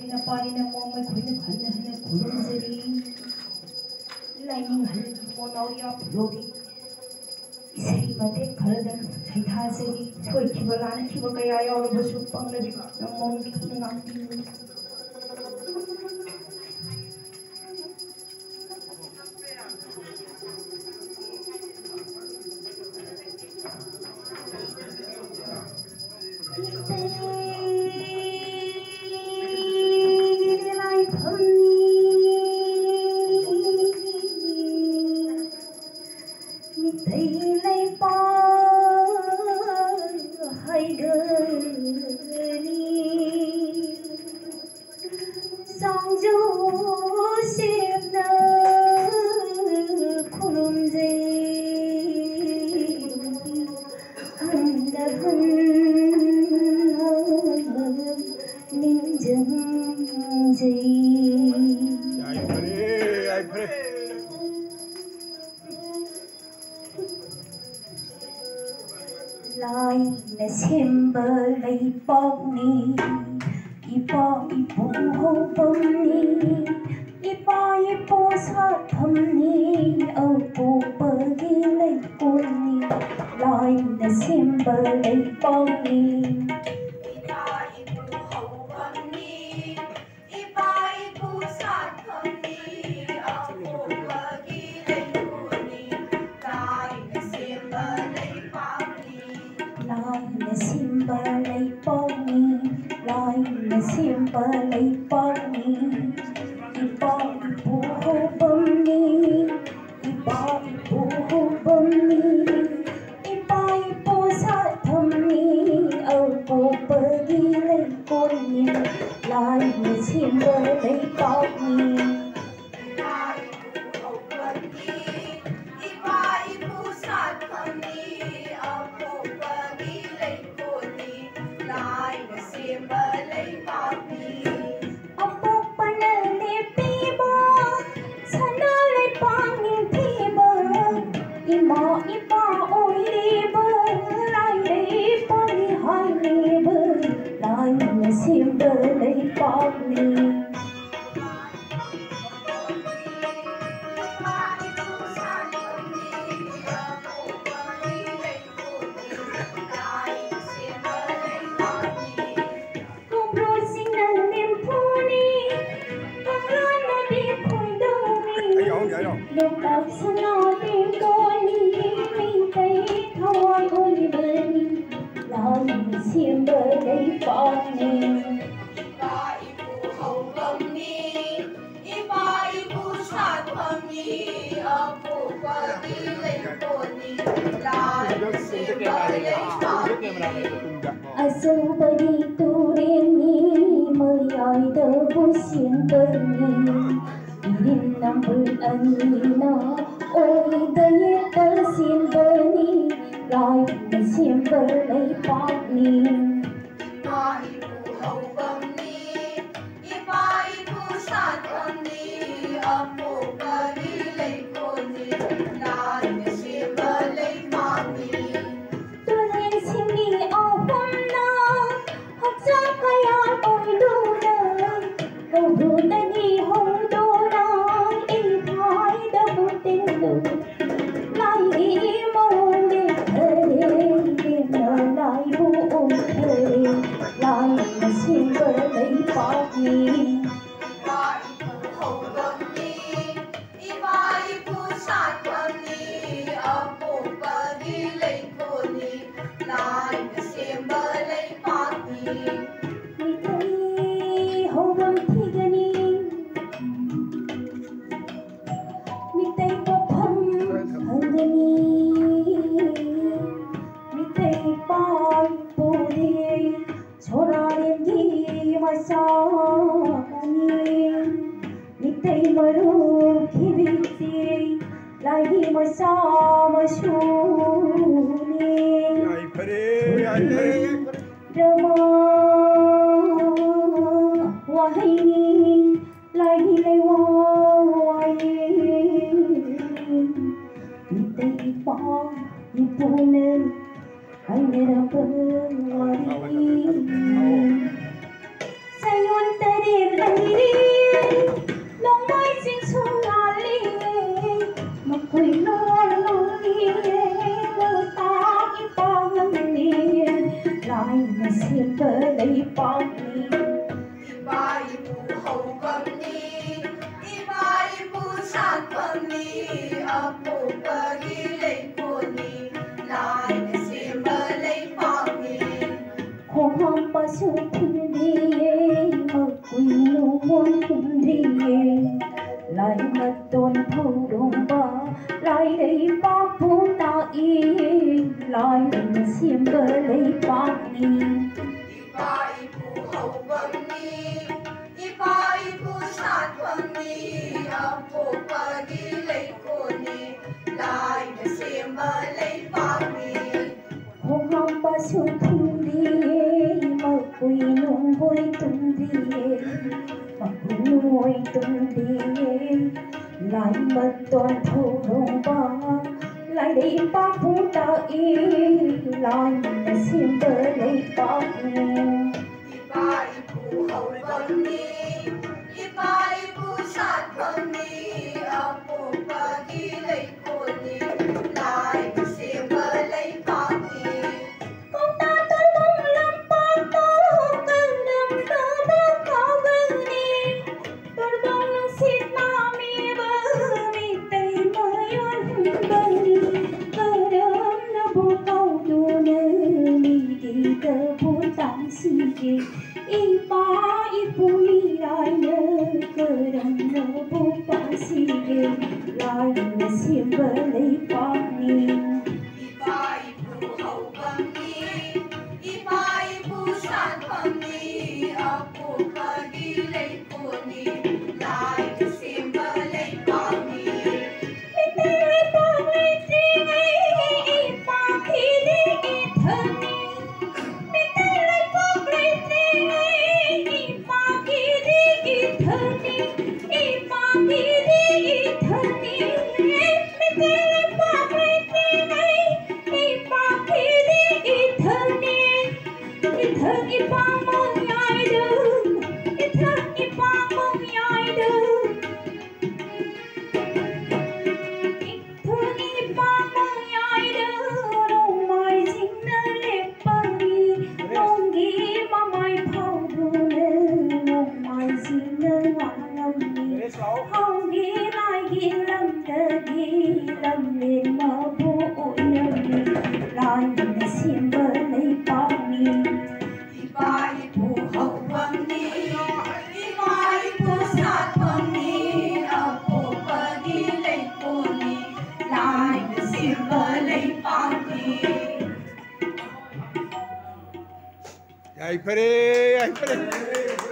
ꯅꯨꯄꯤꯅ ꯄꯥꯔꯤꯅ ꯃꯣꯡ ꯃꯈꯣꯏꯅ ꯈꯟꯅ ꯍꯟꯅ ꯈꯨꯔꯨꯝꯖꯔꯤ ꯂꯥꯏꯅꯤꯡ ꯍꯜꯂꯒꯤ ꯄꯣꯅꯥꯎꯌꯥ ꯐꯨꯂꯣꯒꯤ ꯏꯁꯩ ꯃꯇꯦꯛ ꯈꯔꯗ ꯁꯩꯊꯥꯖꯔꯤ ꯁꯣꯏꯈꯤꯕ ꯂꯥꯟꯈꯤꯕ ꯀꯌꯥ ꯌꯥꯎꯔꯕꯁꯨ ꯄꯪꯂꯕꯤꯕ ꯅꯃꯣꯡꯒꯤ ꯈꯨꯠꯅ ꯉꯥꯛꯄꯤꯌꯨ Laina semba leipokni ipo ipo hopamni ipo ipo sathamni apu pagi leiponi laina semba leipokni ipo ipo hopamni ipo ipo sathamni apu pagi leiponi laina semba Laina simba leiponi, laina simba leiponi, ipa ipu hopamni, ipa ipu hopamni, ipa ipu sathamni, apu pagi leiponi, laina simba leiponi. Asubari tureni mayayda busyendani irin nambul anina oidaye talsindani laina simba leiponi ipa ipu hopamni ipa ipu sathamni apu pagi leiponi laina simba leiponi tulen singi ahumna haksa kaya oiduna kaudani hodona ipai da butindu lai monde khare na lai bu khare lai simba leiponi ipa ipu hopamni ipa ipu sathamni apu pagi leiponi laina simba leiponi mitai hogam thigani mitai popham hangani mitai pai pudi chorare gi masani mitai maru khibiti lai masa masuni Rama wahini lagi lewai mitai pa ipune ainera perwari sayon tarir muôn cùng đi lại mất tôn thâu đồng ba lại đây ba phụ ta yên lại mà xiêm bờ lấy ba đi ba ibu hậu vâng ni ba ibu sát vâng ni apo pa đi lấy cô ni lại mà xiêm bờ lấy ba đi hồng hồng ba su thung đi mà quỳ nung vui tung đi mà quỳ nuôi tung đi lại mất toàn thâu đồng ba lại đây ba phụ ta yên lại mà xiêm bờ lấy ba đi ba ibu hậu vâng ni ba ibu sát vâng ni apo pa đi lấy cô ni lại mà xiêm bờ lấy ba đi con ta tới mong lắm ba tô cơn đêm đó đó có gần đi tôi bông nắng xịt na mi bơ mi tay mới ôn gần đi cơ đêm nó bu câu đu nơ mi đi cơ bu tang si đi y ba y bu mi lại nơ cơ đêm nó bu ba si đi lại mà xiêm bờ lấy ba đi ba ibu hậu vâng ni ba ibu sát vâng ni apo pa đi lấy cô ni lại mà xiêm bờ lấy ba đi không ghi lại ghi lầm tờ ghi lầm lên mơ bụi nhầm lại mà xiêm bờ lấy bao mi ba ibu hậu vâng ni ba ibu sát vâng ni apo pa đi lấy cô ni lại mà xiêm bờ lấy ba đi Ay, pare, ay, pare.